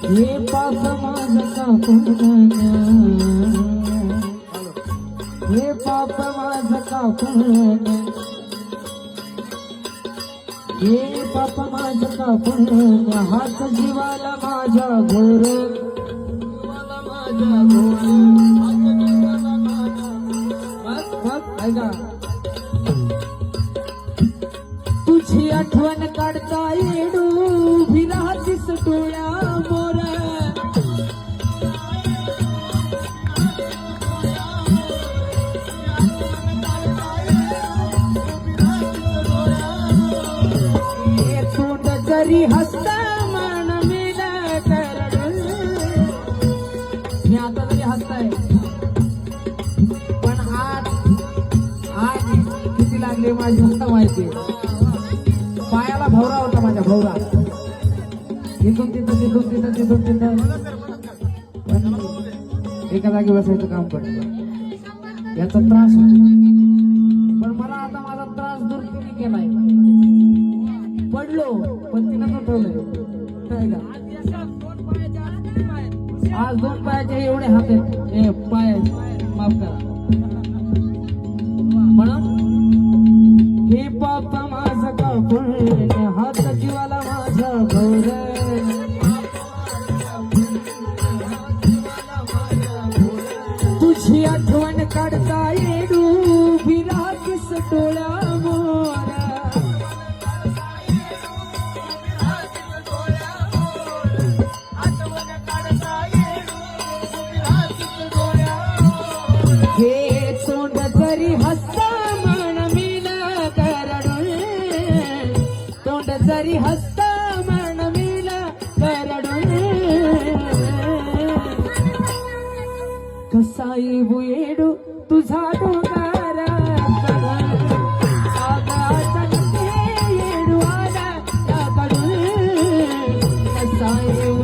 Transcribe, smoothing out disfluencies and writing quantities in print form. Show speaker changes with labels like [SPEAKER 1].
[SPEAKER 1] हे पाप माझं कापून हे पाप माझं कापून हे पाप माझं कापून हात जीवाला माझ्या घोर ऐका तुझी आठवण काढता येडू विरातीस डोळ्या मोर तोंड जरी हसता मान मेला करडून मी आता जरी हसताय पण आज किती लागले माझी हसता माहिती पायाला भवरा होता माझ्या भवरा इथून तिथं पण एका जागी बसायचं काम पडतं याचा त्रास होतो पण मला आता माझा त्रास दूर तिने केलाय पडलो पण तिनं तो ठेवलंय आज दोन पायाचे एवढे हात आहेत पाय माफ करा म्हणून हे पाप माझं कापून हात जीवाला माझा भोर तुझी आठवण काढता येडू विरातीस डोळ्या मोर हे तोंड जरी हसता जरी हसता मन मिला करडून कसा येऊ येडू तुझा डोंगारा येडू आला कडून कसा येऊ